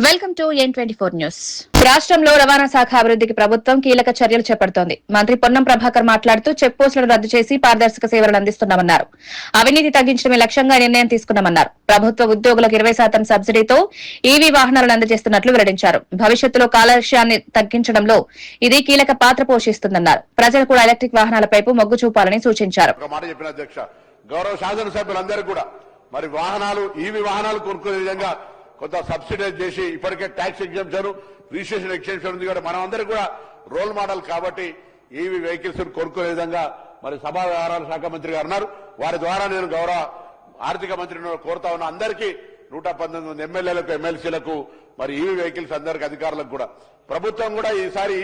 Welcome to N24 news. రాష్ట్రంలో రవాణా శాఖ అభివృద్ధికి ప్రభుత్వం కీలక చర్యలు చేపడుతోంది. మంత్రి పొన్నం ప్రభాకర్ మాట్లాడుతూ చెక్ పోస్టులను రద్దు చేసి పారదర్శక సేవలను అందిస్తున్నామన్నారు. అవినీతి తగ్గించడమే లక్ష్యంగా నిర్ణయం తీసుకున్నామన్నారు. ప్రభుత్వ ఉద్యోగులకు 20% సబ్సిడీతో ఈవీ వాహనాలను అందజేస్తున్నట్లు వెల్లడించారు. భవిష్యత్తులో కాలుష్యాన్ని తగ్గించడంలో ఇది కీలక పాత్ర పోషిస్తుందన్నారు. ప్రజలు కూడా ఎలక్ట్రిక్ వాహనాలపై మొగ్గు చూపాలని సూచించారు. గౌరవ శాసనసభ్యులందరూ కూడా మరి వాహనాలు ఈవీ వాహనాలు కొనుక్కునే విధంగా కొంత సబ్సిడైజ్ చేసి ఇప్పటికే ట్యాక్స్ ఎగ్జామ్షన్ రిజిస్ట్రేషన్ ఎగ్జామ్షన్ ఉంది కూడా మనం అందరూ కూడా రోల్ మోడల్ కాబట్టి ఈవీ వెహికల్స్ కొనుక్కునే విధంగా మరి సభా వ్యవహారాల శాఖ మంత్రి గారు ఉన్నారు. వారి ద్వారా నేను గౌరవ ఆర్థిక మంత్రిని కోరుతా ఉన్న అందరికీ 119 ఎమ్మెల్యేలకు ఎమ్మెల్సీలకు మరి ఈవీ వెహికల్స్ అందరికి అధికారులకు కూడా ప్రభుత్వం కూడా ఈసారి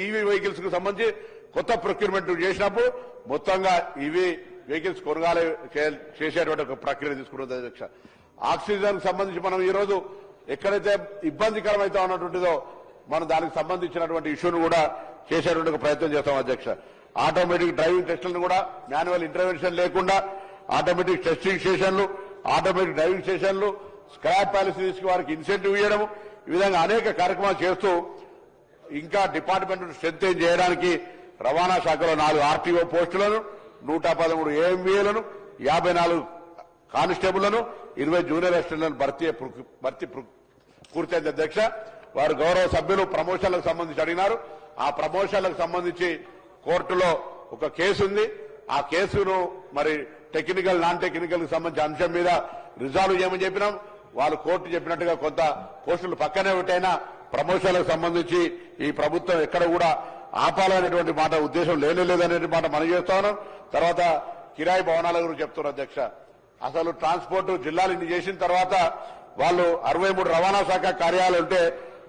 ఈవీ వెహికల్స్ కు సంబంధించి కొత్త ప్రొక్యూర్మెంట్ చేసినప్పుడు మొత్తంగా ఈవీ వెహికల్స్ కొనుగోలు చేసేటువంటి ఒక ప్రక్రియ తీసుకున్నది అధ్యక్ష. ఆక్సిజన్ సంబంధించి మనం ఈ రోజు ఎక్కడైతే ఇబ్బందికరమైతే ఉన్నటువంటిదో మనం దానికి సంబంధించినటువంటి ఇష్యూను కూడా చేసేటువంటి ఒక ప్రయత్నం చేస్తాం అధ్యక్ష. ఆటోమేటిక్ డ్రైవింగ్ టెస్టులను కూడా మాన్యువల్ ఇంటర్వెన్షన్ లేకుండా ఆటోమేటిక్ టెస్టింగ్ స్టేషన్లు, ఆటోమేటిక్ డ్రైవింగ్ స్టేషన్లు, స్క్రాప్ పాలసీస్ వారికి ఇన్సెంటివ్ ఇవ్వడం, ఈ విధంగా అనేక కార్యక్రమాలు చేస్తూ ఇంకా డిపార్ట్మెంట్ స్ట్రెంత్ చేయడానికి రవాణా శాఖలో 4 ఆర్టీఓ పోస్టులను, 113 ఏఎంవీలను, 54 కానిస్టేబుళ్లను, 20 జూనియర్ అసిస్టెంట్లను భర్తీ పూర్తయింది అధ్యక్ష. వారు గౌరవ సభ్యులు ప్రమోషన్లకు సంబంధించి అడిగినారు. ఆ ప్రమోషన్లకు సంబంధించి కోర్టులో ఒక కేసు ఉంది. ఆ కేసును మరి టెక్నికల్ నాన్ టెక్నికల్ కి సంబంధించిన అంశం మీద రిజాల్వ్ చేయమని చెప్పినాం. వాళ్ళు కోర్టు చెప్పినట్టుగా కొంత పోస్టులు పక్కనే పెట్టైనా ప్రమోషన్లకు సంబంధించి ఈ ప్రభుత్వం ఎక్కడ కూడా ఆపాలనేటువంటి మాట ఉద్దేశం లేదనే మాట మనం చేస్తా ఉన్నాం. తర్వాత కిరాయి భవనాల గురించి చెప్తున్నారు అధ్యక్ష. అసలు ట్రాన్స్పోర్ట్ జిల్లాలు ఇన్ని చేసిన తర్వాత వాళ్ళు 63 రవాణా శాఖ కార్యాలయాలు ఉంటే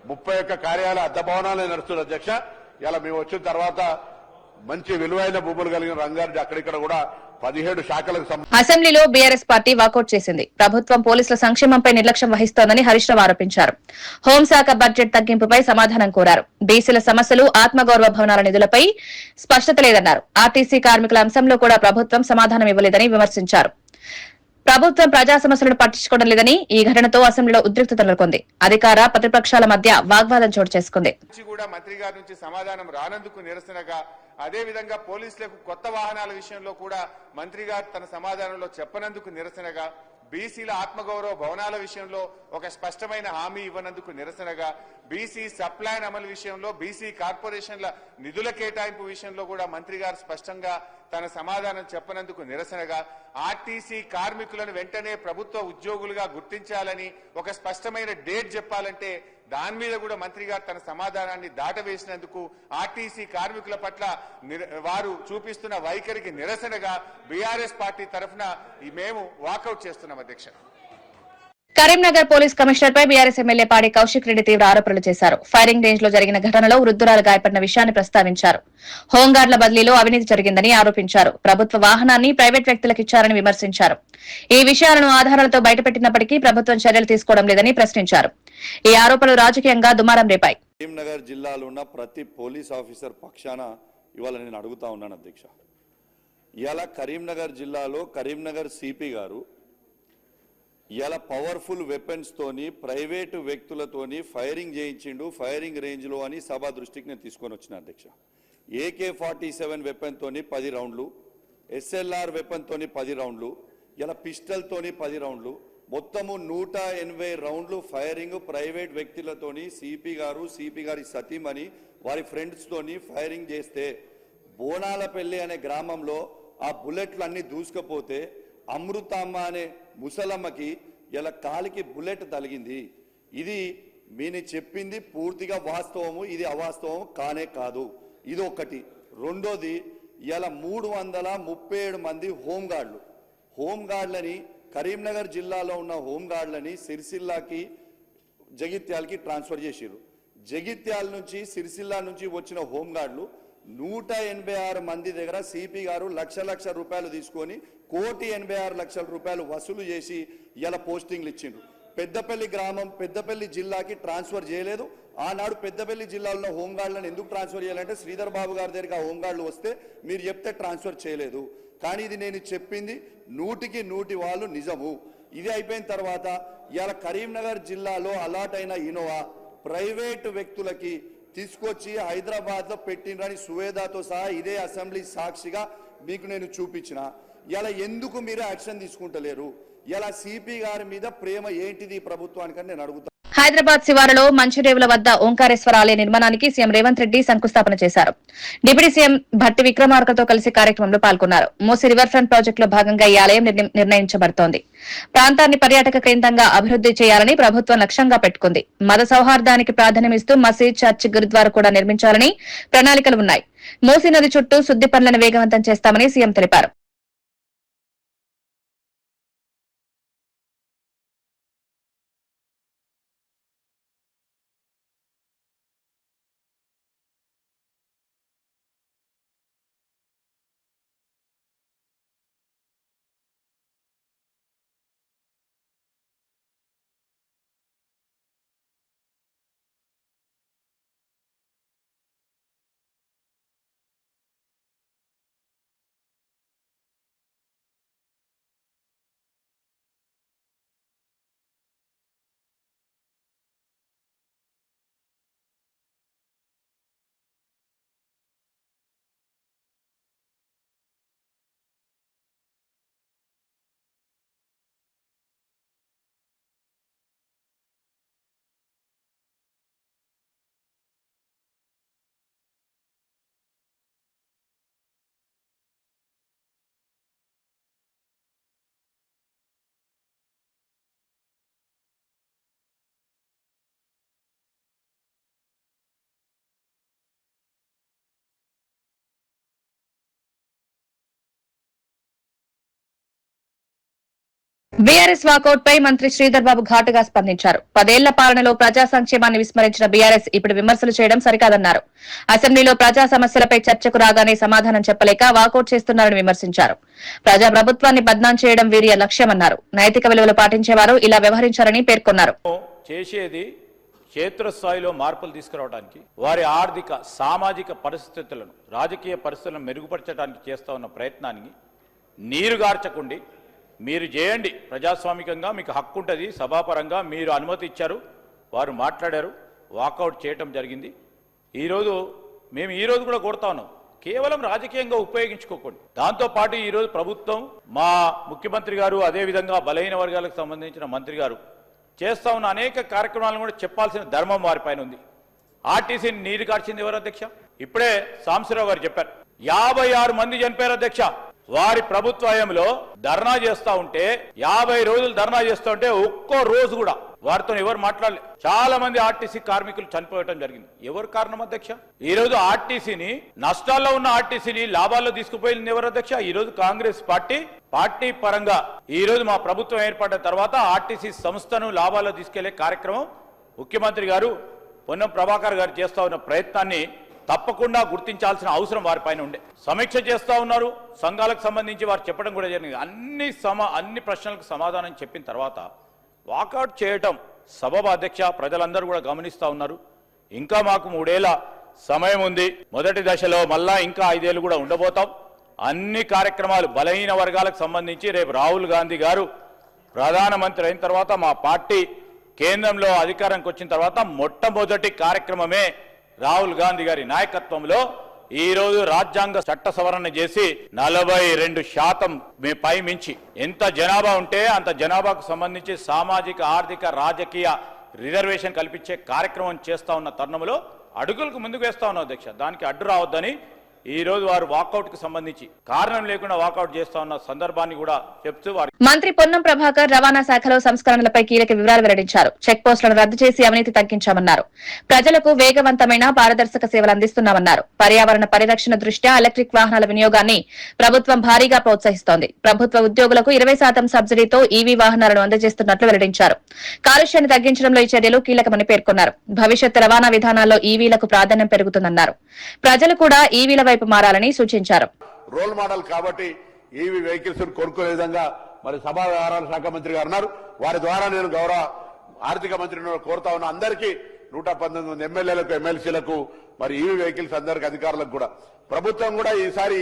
31 కార్యాలయ అద్దె భవనాలే నడుస్తున్నారు అధ్యక్ష. ఇలా మేము వచ్చిన తర్వాత మంచి విలువైన భూములు కలిగిన రంగారెడ్డి అక్కడిక్కడ కూడా 17 శాఖలకు అసెంబ్లీలో బీఆర్ఎస్ పార్టీ వాకౌట్ చేసింది. ప్రభుత్వం పోలీసుల సంక్షేమంపై నిర్లక్ష్యం వహిస్తోందని హరీష్ రావు ఆరోపించారు. హోంశాఖ బడ్జెట్ తగ్గింపుపై సమాధానం కోరారు. బీసీల సమస్యలు, ఆత్మగౌరవ భవనాల నిధులపై స్పష్టత లేదన్నారు. ఆర్టీసీ కార్మికుల అంశంలో కూడా ప్రభుత్వం సమాధానం ఇవ్వలేదని విమర్శించారు. ప్రభుత్వం ప్రజా సమస్యలను పట్టించుకోవడం లేదని ఈ ఘటనతో అసెంబ్లీలో ఉద్రిక్తత నెలకొంది. అధికార ప్రతిపక్షాల మధ్య వాగ్వాదం చోటు చేసుకుంది. మంత్రి గారి నుంచి సమాధానం రానందుకు నిరసనగా, అదేవిధంగా పోలీసులకు కొత్త వాహనాల విషయంలో కూడా మంత్రి గారు తన సమాధానంలో చెప్పనందుకు నిరసనగా, బీసీల ఆత్మగౌరవ భవనాల విషయంలో ఒక స్పష్టమైన హామీ ఇవ్వనందుకు నిరసనగా, బీసీ సప్లాన్ అమలు విషయంలో, బీసీ కార్పొరేషన్ల నిధుల కేటాయింపు విషయంలో కూడా మంత్రి గారు స్పష్టంగా తన సమాధానం చెప్పనందుకు నిరసనగా, ఆర్టీసీ కార్మికులను వెంటనే ప్రభుత్వ ఉద్యోగులుగా గుర్తించాలని ఒక స్పష్టమైన డేట్ చెప్పాలంటే దాని మీద కూడా మంత్రి గారు తన సమాధానాన్ని దాటవేసినందుకు ఆర్టీసీ కార్మికుల పట్ల వారు చూపిస్తున్న వైఖరికి నిరసనగా బీఆర్ఎస్ పార్టీ తరఫున మేము వాకౌట్ చేస్తున్నాం అధ్యక్ష. కరీంనగర్ పోలీస్ కమిషనర్ పై బీఆర్ఎస్ ఎమ్మెల్యే పాడి కౌశిక్ రెడ్డి తీవ్ర ఆరోపణలు చేశారు. ఫైరింగ్ రేంజ్ లో జరిగిన ఘటనలో వృద్ధురాలు గాయపడిన విషయాన్ని ప్రస్తావించారు. హోంగార్డుల బదిలీలో అవినీతి జరిగిందని ఆరోపించారు. ప్రభుత్వ వాహనాన్ని ప్రైవేట్ వ్యక్తులకు ఇచ్చారని విమర్శించారు. ఈ విషయాలను ఆధారాలతో బయటపెట్టినప్పటికీ ప్రభుత్వం చర్యలు తీసుకోవడం లేదని ప్రశ్నించారు. ఈ ఆరోపణలు రాజకీయంగా దుమారం రేపాయి. కరీంనగర్ జిల్లాలో ఉన్న ప్రతి పోలీస్ ఆఫీసర్ పక్షాన ఇవాళ నేను అడుగుతా ఉన్నాను అధ్యక్ష. ఇవాళ కరీంనగర్ జిల్లాలో కరీంనగర్ సిపి గారు ఇలా పవర్ఫుల్ వెపన్స్ తోని ప్రైవేటు వ్యక్తులతోని ఫైరింగ్ చేయించిండు ఫైరింగ్ రేంజ్ లో అని సభ దృష్టికి నేను తీసుకొని వచ్చిన అధ్యక్ష. AK-47 వెపన్ తోని 10 రౌండ్లు, SLR వెపన్ తోని 10 రౌండ్లు, ఇలా పిస్టల్ తోని 10 రౌండ్లు, మొత్తము 180 రౌండ్లు ఫైరింగ్ ప్రైవేట్ వ్యక్తులతోని సిపి గారి సతీమణి వారి ఫ్రెండ్స్ తోని ఫైరింగ్ చేస్తే బోనాలపల్లి అనే గ్రామంలో ఆ బుల్లెట్లు అన్ని దూసుకపోతే అమృతమ్మ అనే ముసలమ్మకి ఇలా కాలికి బుల్లెట్ తగిలింది. ఇది మీరు చెప్పింది పూర్తిగా వాస్తవము, ఇది అవాస్తవం కానే కాదు. ఇది ఒకటి. రెండోది, ఇలా 337 మంది హోంగార్డులని కరీంనగర్ జిల్లాలో ఉన్న హోంగార్డులని సిరిసిల్లాకి జగిత్యాలకి ట్రాన్స్ఫర్ చేసిరు. జగిత్యాల నుంచి సిరిసిల్లా నుంచి వచ్చిన హోంగార్డులు 186 మంది దగ్గర సిపి గారు లక్ష రూపాయలు తీసుకొని 1,86,00,000 రూపాయలు వసూలు చేసి ఇలా పోస్టింగ్లు ఇచ్చిండ్రు. పెద్దపల్లి గ్రామం పెద్దపల్లి జిల్లాకి ట్రాన్స్ఫర్ చేయలేదు. ఆనాడు పెద్దపల్లి జిల్లాలో హోంగార్డులను ఎందుకు ట్రాన్స్ఫర్ చేయాలంటే శ్రీధర్ బాబు గారి దగ్గర హోంగార్డులు వస్తే మీరు చెప్తే ట్రాన్స్ఫర్ చేయలేదు. కానీ ఇది నేను చెప్పింది 100కి 100 వాళ్ళు నిజము. ఇది అయిపోయిన తర్వాత ఇవాళ కరీంనగర్ జిల్లాలో అలాట్ అయిన ఇనోవా ప్రైవేటు వ్యక్తులకి తీసుకొచ్చి హైదరాబాద్లో పెట్టినని సువేదాతో సహా ఇదే అసెంబ్లీ సాక్షిగా మీకు నేను చూపించిన. ఇలా ఎందుకు మీరు యాక్షన్ తీసుకుంటలేరు? ఇలా సిపి గారి మీద ప్రేమ ఏంటిది ప్రభుత్వానికని నేను అడుగుతాను. హైదరాబాద్ శివారులో మంచిరేవుల వద్ద ఓంకారేశ్వర ఆలయ నిర్మాణానికి సీఎం రేవంత్ రెడ్డి శంకుస్థాపన చేశారు. డిప్యూటీ సీఎం భట్టి విక్రమార్కతో కలిసి కార్యక్రమంలో పాల్గొన్నారు. మూసీ రివర్ ఫ్రంట్ ప్రాజెక్టులో భాగంగా ఈ ఆలయం నిర్ణయించబడుతోంది. ప్రాంతాన్ని పర్యాటక కేంద్రంగా అభివృద్ది చేయాలని ప్రభుత్వం లక్ష్యంగా పెట్టుకుంది. మత సౌహార్దానికి ప్రాధాన్యమిస్తూ మసీద్, చర్చ్, గురుద్వారా కూడా నిర్మించాలని ప్రణాళికలు ఉన్నాయి. మూసీ నది చుట్టూ శుద్ది పనులను వేగవంతం చేస్తామని సీఎం తెలిపారు. బీఆర్ఎస్ వాకౌట్ పై మంత్రి శ్రీధర్ బాబు ఘాటుగా స్పందించారు. 10 ఏళ్ల పాలనలో ప్రజా సంక్షేమాన్ని విస్మరించిన బీఆర్ఎస్ ఇప్పుడు విమర్శలు చేయడం సరికాదన్నారు. అసెంబ్లీలో ప్రజా సమస్యలపై చర్చకు రాగానే సమాధానం చెప్పలేక వాకౌట్ చేస్తున్నారని విమర్శించారు. ప్రజా ప్రభుత్వాన్ని బద్నాం చేయడం వీరి లక్ష్యమన్నారు. నైతిక విలువలు పాటించేవారు ఇలా వ్యవహరించారని పేర్కొన్నారు. చేసేది క్షేత్రస్థాయిలో మార్పులు తీసుకురావడానికి, వారి ఆర్థిక సామాజిక పరిస్థితులను, రాజకీయ పరిస్థితులను మెరుగుపరచడానికి చేస్తా ఉన్న ప్రయత్నానికి నీరుగార్చకుండి మీరు చేయండి. ప్రజాస్వామికంగా మీకు హక్కు ఉంటుంది. సభాపరంగా మీరు అనుమతి ఇచ్చారు, వారు మాట్లాడారు, వాకౌట్ చేయటం జరిగింది. మేము ఈరోజు కూడా కోరుతా ఉన్నాం, కేవలం రాజకీయంగా ఉపయోగించుకోకండి. దాంతోపాటు ఈరోజు ప్రభుత్వం, మా ముఖ్యమంత్రి గారు, అదేవిధంగా బలహీన వర్గాలకు సంబంధించిన మంత్రి గారు చేస్తా ఉన్న అనేక కార్యక్రమాలను కూడా చెప్పాల్సిన ధర్మం వారిపైన ఉంది. ఆర్టీసీని నీరు కార్చింది ఎవరు అధ్యక్ష? ఇప్పుడే సాంబశివరావు గారు చెప్పారు, 56 మంది చనిపోయారు అధ్యక్ష. వారి ప్రభుత్వంలో ధర్నా చేస్తా ఉంటే, 50 రోజులు ధర్నా చేస్తూ ఉంటే ఒక్కో రోజు కూడా వారితో ఎవరు మాట్లాడలే. చాలా మంది ఆర్టీసీ కార్మికులు చనిపోవటం జరిగింది. ఎవరు కారణం అధ్యక్ష? ఈ రోజు ఆర్టీసీని, నష్టాల్లో ఉన్న ఆర్టీసీని లాభాల్లో తీసుకుపోయింది ఎవరు అధ్యక్ష? ఈ రోజు కాంగ్రెస్ పార్టీ పరంగా ఈ రోజు మా ప్రభుత్వం ఏర్పడిన తర్వాత ఆర్టీసీ సంస్థను లాభాల్లో తీసుకెళ్లే కార్యక్రమం ముఖ్యమంత్రి గారు పొన్నం ప్రభాకర్ గారు చేస్తా ఉన్న ప్రయత్నాన్ని తప్పకుండా గుర్తించాల్సిన అవసరం వారిపైన ఉండే. సమీక్ష చేస్తూ ఉన్నారు. సంఘాలకు సంబంధించి వారు చెప్పడం కూడా జరిగింది. అన్ని ప్రశ్నలకు సమాధానం చెప్పిన తర్వాత వాకౌట్ చేయటం సబబు అధ్యక్ష. ప్రజలందరూ కూడా గమనిస్తూ ఉన్నారు. ఇంకా మాకు 3 ఏళ్ల సమయం ఉంది. మొదటి దశలో మళ్ళా ఇంకా 5 ఏళ్లు కూడా ఉండబోతాం. అన్ని కార్యక్రమాలు బలహీన వర్గాలకు సంబంధించి రేపు రాహుల్ గాంధీ గారు ప్రధానమంత్రి అయిన తర్వాత, మా పార్టీ కేంద్రంలో అధికారానికి వచ్చిన తర్వాత మొట్టమొదటి కార్యక్రమమే రాహుల్ గాంధీ గారి నాయకత్వంలో ఈ రోజు రాజ్యాంగ చట్ట సవరణ చేసి 42% పై మించి ఎంత జనాభా ఉంటే అంత జనాభాకు సంబంధించి సామాజిక, ఆర్థిక, రాజకీయ రిజర్వేషన్ కల్పించే కార్యక్రమం చేస్తా ఉన్న తరుణంలో అడుగులకు ముందుకు వేస్తా ఉన్నాం అధ్యక్ష. దానికి అడ్డు రావద్దని ఈ రోజు వారు వాకౌట్ కు సంబంధించి కారణం లేకుండా వాకౌట్ చేస్తా ఉన్న సందర్భాన్ని కూడా చెప్తూ మంత్రి పొన్నం ప్రభాకర్ రవాణా శాఖలో సంస్కరణలపై కీలక వివరాలు వెల్లడించారు. చెక్ పోస్టులను రద్దు చేసి అవినీతి తగ్గించామన్నారు. ప్రజలకు వేగవంతమైన పారదర్శక సేవలు అందిస్తున్నామన్నారు. పర్యావరణ పరిరక్షణ దృష్ట్యా ఎలక్ట్రిక్ వాహనాల వినియోగాన్ని ప్రభుత్వం భారీగా ప్రోత్సహిస్తోంది. ప్రభుత్వ ఉద్యోగులకు 20% సబ్సిడీతో ఈవీ వాహనాలను అందజేస్తున్నట్లు వెల్లడించారు. కాలుష్యాన్ని తగ్గించడంలో ఈ చర్యలు కీలకమని పేర్కొన్నారు. భవిష్యత్ రవాణా విధానాల్లో ఈవీలకు ప్రాధాన్యం పెరుగుతుందన్నారు. ప్రజలు కూడా ఈవీల వైపు మారాలని సూచించారు. రోల్ మోడల్ కాబట్టి ఈవీ వెహికల్స్ కొనుక్కునే విధంగా మరి సభా వ్యవహారాల శాఖ మంత్రి గారు ఉన్నారు. వారి ద్వారా నేను గౌరవ ఆర్థిక మంత్రిని కోరుతా ఉన్న అందరికీ 119 ఎమ్మెల్యేలకు, ఎమ్మెల్సీలకు మరి ఈవీ వెహికల్స్ అందరికి అధికారులకు కూడా ప్రభుత్వం కూడా ఈసారి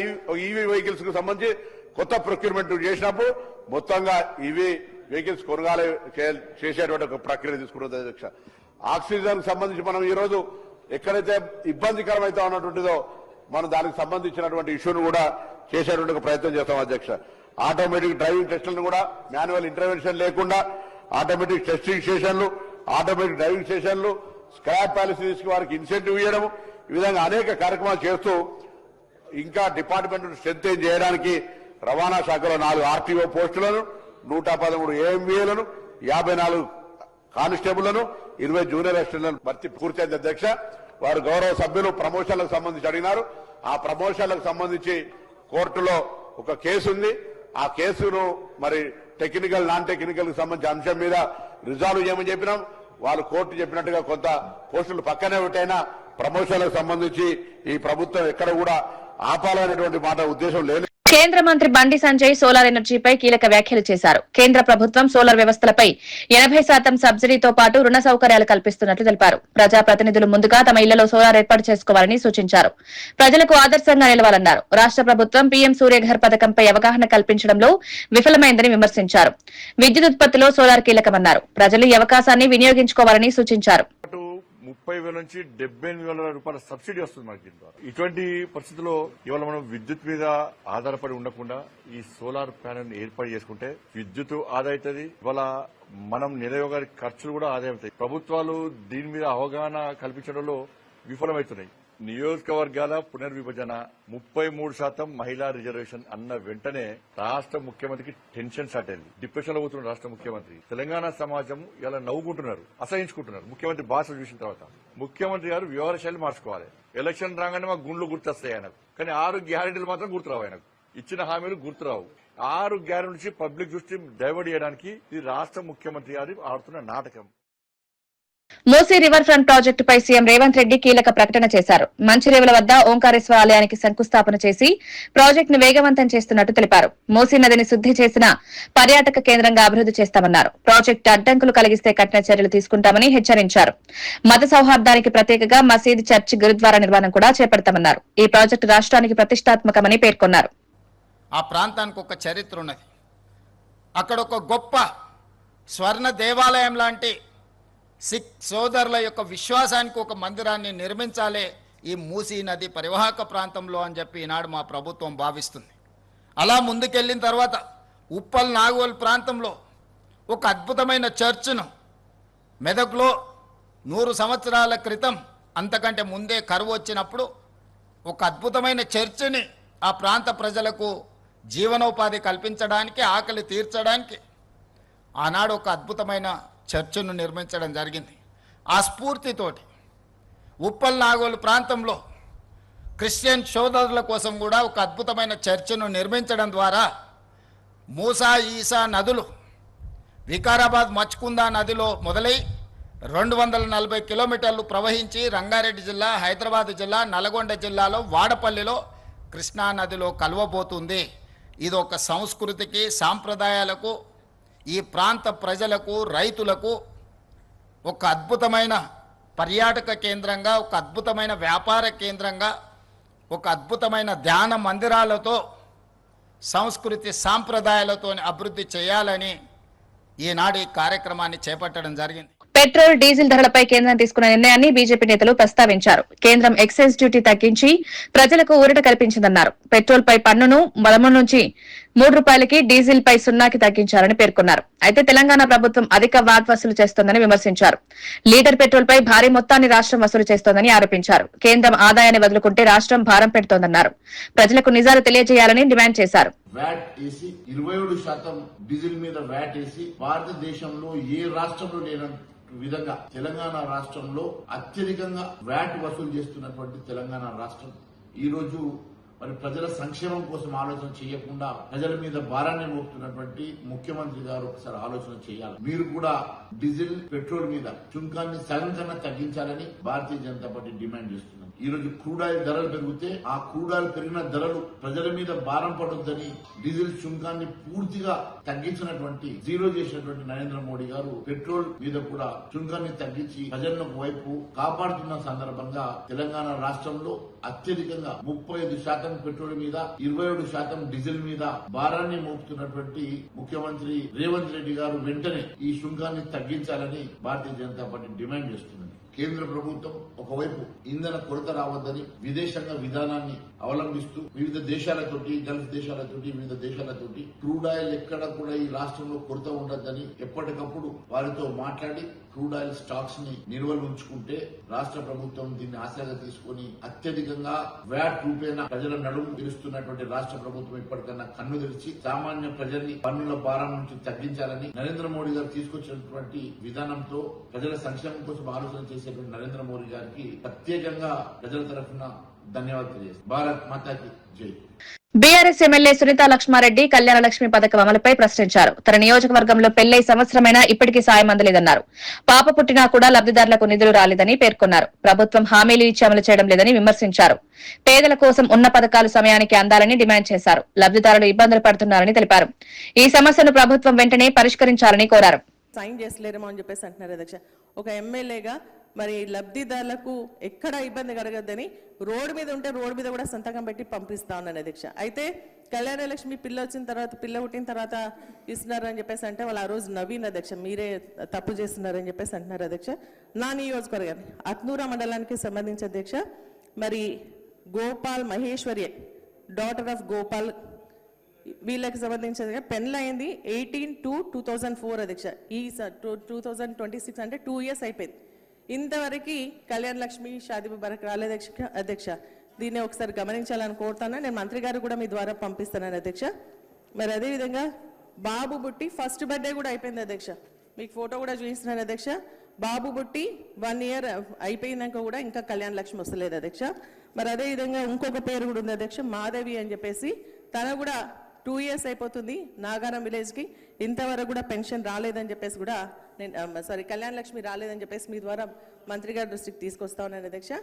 ఈవీ వెహికల్స్ కు సంబంధించి కొత్త ప్రొక్యూర్మెంట్ చేసినప్పుడు మొత్తంగా ఈవీ వెహికల్స్ కొనుగోలు చేసేటువంటి ఒక ప్రక్రియ తీసుకున్నది అధ్యక్ష. ఆక్సిజన్ సంబంధించి మనం ఈ రోజు ఎక్కడైతే ఇబ్బందికరమైతే ఉన్నటువంటిదో మనం దానికి సంబంధించినటువంటి ఇష్యూను కూడా చేసేటువంటి ఒక ప్రయత్నం చేస్తాం అధ్యక్ష. ఆటోమేటిక్ డ్రైవింగ్ టెస్టులను కూడా మాన్యువల్ ఇంటర్వెన్షన్ లేకుండా ఆటోమేటిక్ టెస్టింగ్ స్టేషన్లు, ఆటోమేటిక్ డ్రైవింగ్ స్టేషన్లు, స్క్రాప్ పాలసీస్కి వారికి ఇన్సెంటివ్ ఇవ్వడం, ఈ విధంగా అనేక కార్యక్రమాలు చేస్తూ ఇంకా డిపార్ట్మెంట్ స్ట్రెంత్ చేయడానికి రవాణా శాఖలో 4 ఆర్టీఓ పోస్టులను, 113 ఏఎంవీలను, 54 కానిస్టేబుళ్లను, 20 జూనియర్ అసిస్టెంట్లను భర్తీ పూర్తయింది అధ్యక్ష. వారు గౌరవ సభ్యులు ప్రమోషన్లకు సంబంధించి అడిగినారు. ఆ ప్రమోషన్లకు సంబంధించి కోర్టులో ఒక కేసు ఉంది. ఆ కేసును మరి టెక్నికల్ నాన్ టెక్నికల్ కి సంబంధించిన అంశం మీద రిజాల్వ్ చేయమని చెప్పినాం. వాళ్ళు కోర్టు చెప్పినట్టుగా కొంత పోస్టులు పక్కనే పెట్టైనా ప్రమోషన్లకు సంబంధించి ఈ ప్రభుత్వం ఎక్కడ కూడా ఆపాలనేటువంటి మాట ఉద్దేశం లేదు. కేంద్ర మంత్రి బండి సంజయ్ సోలార్ ఎనర్జీపై కీలక వ్యాఖ్యలు చేశారు. కేంద్ర ప్రభుత్వం సోలార్ వ్యవస్థలపై 80% సబ్సిడీతో పాటు రుణ సౌకర్యాలు కల్పిస్తున్నట్లు తెలిపారు. ప్రజాప్రతినిధులు ముందుగా తమ ఇళ్లలో సోలార్ ఏర్పాటు చేసుకోవాలని సూచించారు. ప్రజలకు ఆదర్శంగా నిలవాలన్నారు. రాష్ట ప్రభుత్వం పీఎం సూర్యఘర్ పథకంపై అవగాహన కల్పించడంలో విఫలమైందని విమర్శించారు. విద్యుత్ ఉత్పత్తిలో సోలార్ కీలకమన్నారు. ప్రజలు ఈ అవకాశాన్ని వినియోగించుకోవాలని సూచించారు. 30,000 నుంచి 78,000 రూపాయల సబ్సిడీ వస్తుంది మనకి దీని ద్వారా. ఇటువంటి పరిస్థితుల్లో ఇవాళ మనం విద్యుత్ మీద ఆధారపడి ఉండకుండా ఈ సోలార్ ప్యానెల్ ఏర్పాటు చేసుకుంటే విద్యుత్ ఆదా అవుతుంది. ఇవాళ మనం నిలయోగ ఖర్చులు కూడా ఆదా అవుతాయి. ప్రభుత్వాలు దీని మీద అవగాహన కల్పించడంలో విఫలమవుతున్నాయి. నియోజకవర్గాల పునర్విభజన 33% మహిళా రిజర్వేషన్ అన్న వెంటనే రాష్ట్ర ముఖ్యమంత్రికి టెన్షన్ స్టార్ట్ అయింది. డిప్రెషన్ లో పోతున్నారు రాష్ట్ర ముఖ్యమంత్రి. తెలంగాణ సమాజం ఇలా నవ్వుకుంటున్నారు, అసహించుకుంటున్నారు. ముఖ్యమంత్రి భాష చూసిన తర్వాత ముఖ్యమంత్రి గారు వ్యవహార శైలి మార్చుకోవాలి. ఎలక్షన్ రాగానే మాకు గుండ్లు గుర్తొస్తాయి ఆయనకు, కానీ 6 గ్యారెంటీలు మాత్రం గుర్తురావు. ఆయనకు ఇచ్చిన హామీలు గుర్తురావు. 6 గ్యారెంటీ నుంచి పబ్లిక్ దృష్టి డైవర్ట్ చేయడానికి ఇది రాష్ట్ర ముఖ్యమంత్రి గారు ఆడుతున్న నాటకం. మూసీ రివర్ ఫ్రంట్ ప్రాజెక్టుపై సీఎం రేవంత్ రెడ్డి కీలక ప్రకటన చేశారు. మంచిరేవుల వద్ద ఓంకారేశ్వర ఆలయానికి శంకుస్థాపన చేసి ప్రాజెక్టును వేగవంతం చేస్తున్నట్టు తెలిపారు. మూసీ నదిని శుద్ది చేసిన పర్యాటక కేంద్రంగా అభివృద్ది చేస్తామన్నారు. ప్రాజెక్టు అడ్డంకులు కలిగిస్తే కఠిన చర్యలు తీసుకుంటామని హెచ్చరించారు. మత సౌహార్దానికి ప్రత్యేకగా మసీద్, చర్చ్, గురుద్వారా నిర్మాణం కూడా చేపడతామన్నారు. ఈ ప్రాజెక్టు రాష్ట్రానికి ప్రతిష్టాత్మకమని పేర్కొన్నారు. ఆ ప్రాంతానికి ఒక చరిత్ర ఉన్నది. అక్కడ ఒక గొప్ప స్వర్ణ దేవాలయం లాంటి సిక్ సోదరుల యొక్క విశ్వాసానికి ఒక మందిరాన్ని నిర్మించాలి ఈ మూసీ నది పరివాహక ప్రాంతంలో అని చెప్పి ఈనాడు మా ప్రభుత్వం భావిస్తుంది. అలా ముందుకెళ్ళిన తర్వాత ఉప్పల్ నాగోల్ ప్రాంతంలో ఒక అద్భుతమైన చర్చ్ను మెదక్లో 100 సంవత్సరాల క్రితం అంతకంటే ముందే కరువు వచ్చినప్పుడు ఒక అద్భుతమైన చర్చిని ఆ ప్రాంత ప్రజలకు జీవనోపాధి కల్పించడానికి, ఆకలి తీర్చడానికి ఆనాడు ఒక అద్భుతమైన చర్చ్ను నిర్మించడం జరిగింది. ఆ స్ఫూర్తితోటి ఉప్పల్ నాగోలు ప్రాంతంలో క్రిస్టియన్ సోదరుల కోసం కూడా ఒక అద్భుతమైన చర్చ్ను నిర్మించడం ద్వారా మూసా, ఈసా నదులు వికారాబాద్ మచ్కుందా నదిలో మొదలై 240 కిలోమీటర్లు ప్రవహించి రంగారెడ్డి జిల్లా, హైదరాబాద్ జిల్లా, నల్గొండ జిల్లాలో వాడపల్లిలో కృష్ణా నదిలో కలవబోతుంది. ఇది ఒక సంస్కృతికి, సాంప్రదాయాలకు, ఈ ప్రాంత ప్రజలకు, రైతులకు ఒక అద్భుతమైన పర్యాటక కేంద్రంగా, ఒక అద్భుతమైన వ్యాపార కేంద్రంగా, ఒక అద్భుతమైన ధ్యాన మందిరాలతో, సంస్కృతి సాంప్రదాయాలతో అభివృద్ధి చేయాలని ఈనాడు ఈ కార్యక్రమాన్ని చేపట్టడం జరిగింది. పెట్రోల్, డీజిల్ ధరలపై కేంద్రం తీసుకున్న నిర్ణయాన్ని బీజేపీ నేతలు ప్రస్తావించారు. కేంద్రం ఎక్సైజ్ డ్యూటీ తగ్గించి ప్రజలకు ఊరట కల్పించిందన్నారు. పెట్రోల్ పై పన్నును 13 నుంచి 3 రూపాయలకి, డీజిల్ పై 0కి తగ్గించారని పేర్కొన్నారు. అయితే తెలంగాణ ప్రభుత్వం అధిక వాట్ వసూలు చేస్తోందని విమర్శించారు. లీటర్ పెట్రోల్ పై భారీ మొత్తాన్ని రాష్ట్రం వసూలు చేస్తోందని ఆరోపించారు. కేంద్రం ఆదాయాన్ని వదులుకుంటే రాష్ట్రం భారం పెడుతోందన్నారు. ప్రజలకు నిజాలు తెలియజేయాలని డిమాండ్ చేశారు. వ్యాట్ వేసి 27% డీజిల్ మీద వ్యాట్ వేసి భారతదేశంలో ఏ రాష్ట్రంలో లేనంత విధంగా తెలంగాణ రాష్ట్రంలో అత్యధికంగా వ్యాట్ వసూలు చేస్తున్నటువంటి తెలంగాణ రాష్ట్రం ఈ రోజు మరి ప్రజల సంక్షేమం కోసం ఆలోచన చేయకుండా ప్రజల మీద భారాన్ని మోపుతున్నటువంటి ముఖ్యమంత్రి గారు ఒకసారి ఆలోచన చేయాలి. మీరు కూడా డీజిల్, పెట్రోల్ మీద సుంకాన్ని సగం కన్నా తగ్గించాలని భారతీయ జనతా పార్టీ డిమాండ్ చేస్తున్నారు. ఈ రోజు క్రూడ్ ఆయిల్ ధరలు పెరిగితే ఆ క్రూడ్ ఆయిల్ పెరిగిన ధరలు ప్రజల మీద భారం పడొద్దని డీజిల్ సుంకాన్ని పూర్తిగా తగ్గించినటువంటి, జీరో చేసినటువంటి నరేంద్ర మోడీ గారు పెట్రోల్ మీద కూడా సుంకాన్ని తగ్గించి ప్రజలను వైపు కాపాడుతున్న సందర్భంగా తెలంగాణ రాష్ట్రంలో అత్యధికంగా 35% పెట్రోల్ మీద 27% డీజిల్ మీద భారాన్ని మోపుతున్నటువంటి ముఖ్యమంత్రి రేవంత్ రెడ్డి గారు వెంటనే ఈ సుంకాన్ని తగ్గించాలని భారతీయ జనతా పార్టీ డిమాండ్ చేస్తున్నది. కేంద్ర ప్రభుత్వం ఒకవైపు ఇంధన కొరత రావద్దని విదేశాంగ విధానాన్ని అవలంబిస్తూ వివిధ దేశాలతోటి, గల్ఫ్ దేశాలతోటి, వివిధ దేశాలతోటి క్రూడ్ ఆయిల్ ఎక్కడ కూడా ఈ రాష్ట్రంలో కొరత ఉండద్దని ఎప్పటికప్పుడు వారితో మాట్లాడి క్రూడ్ ఆయిల్ స్టాక్స్ ని నిల్వలు ఉంచుకుంటే రాష్ట్ర ప్రభుత్వం దీన్ని ఆశగా తీసుకుని అత్యధికంగా వ్యాట్ రూపేణా ప్రజల నడుము విరుస్తున్నటువంటి రాష్ట్ర ప్రభుత్వం ఇప్పటికన్నా కన్ను తెరిచి సామాన్య ప్రజల్ని పన్నుల భారం నుంచి తగ్గించాలని నరేంద్ర మోడీ గారు తీసుకొచ్చినటువంటి విధానంతో ప్రజల సంక్షేమం కోసం ఆలోచన చేసేటువంటి నరేంద్ర మోడీ గారికి ప్రత్యేకంగా ప్రజల తరఫున ధన్యవాదాలు తెలియజేస్తాను. భారత్ మాతాకి జై. బీఆర్ఎస్ ఎమ్మెల్యే సునీతా లక్ష్మారెడ్డి కళ్యాణ లక్ష్మి పథకం అమలుపై ప్రశ్నించారు. తన నియోజకవర్గంలో పెళ్లై సంవత్సరమైనా ఇప్పటికీ సాయం అందలేదన్నారు. పాప పుట్టినా కూడా లబ్దిదారులకు నిధులు రాలేదని పేర్కొన్నారు. ప్రభుత్వం హామీలు ఇచ్చి అమలు చేయడం లేదని విమర్శించారు. పేదల కోసం ఉన్న పథకాలు సమయానికి అందాలని డిమాండ్ చేశారు. లబ్దిదారులు ఇబ్బందులు పడుతున్నారని తెలిపారు. ఈ సమస్యను ప్రభుత్వం వెంటనే పరిష్కరించాలని కోరారు. సైన్ చేసలేరేమో అని చెప్పేసి అంటున్నారు అధ్యక్ష. ఒక ఎమ్మెల్యేగా మరి లబ్ధిదారులకు ఎక్కడ ఇబ్బంది కలగద్దని రోడ్డు మీద ఉంటే రోడ్డు మీద కూడా సంతకం పెట్టి పంపిస్తా ఉన్నాను అధ్యక్ష. అయితే కళ్యాణ లక్ష్మి పిల్ల వచ్చిన తర్వాత, పిల్ల పుట్టిన తర్వాత ఇస్తున్నారు అని చెప్పేసి అంటే వాళ్ళు ఆ రోజు నవీన్ అధ్యక్ష మీరే తప్పు చేస్తున్నారని చెప్పేసి అంటున్నారు అధ్యక్ష. నా నియోజకవర్గాన్ని అత్నూరా మండలానికి సంబంధించి అధ్యక్ష మరి గోపాల్ మహేశ్వరి డాటర్ ఆఫ్ గోపాల్ వీళ్ళకి సంబంధించి పెళ్ళయింది 18/2/2004 అధ్యక్ష. ఈ 2026 అంటే 2 years అయిపోయింది. ఇంతవరకు కళ్యాణ్ లక్ష్మి షాదీ ముబారక్ రాలేదు అధ్యక్ష. దీన్ని ఒకసారి గమనించాలని కోరుతాను. నేను మంత్రి గారు కూడా మీ ద్వారా పంపిస్తాను అధ్యక్ష. మరి అదేవిధంగా బాబు బుట్టి ఫస్ట్ బర్త్డే కూడా అయిపోయింది అధ్యక్ష. మీకు ఫోటో కూడా చూపిస్తున్నాను అధ్యక్ష. బాబు బుట్టి 1 year అయిపోయినాక కూడా ఇంకా కళ్యాణ్ లక్ష్మి వస్తలేదు అధ్యక్ష. మరి అదేవిధంగా ఇంకొక పేరు కూడా ఉంది అధ్యక్ష, మాధవి అని చెప్పేసి. తన కూడా 2 years అయిపోతుంది నాగారం విలేజ్కి, ఇంతవరకు కూడా పెన్షన్ రాలేదని చెప్పేసి కూడా నేను కళ్యాణ లక్ష్మి రాలేదని చెప్పేసి మీ ద్వారా మంత్రి గారి దృష్టికి తీసుకొస్తా ఉన్నాను అధ్యక్ష.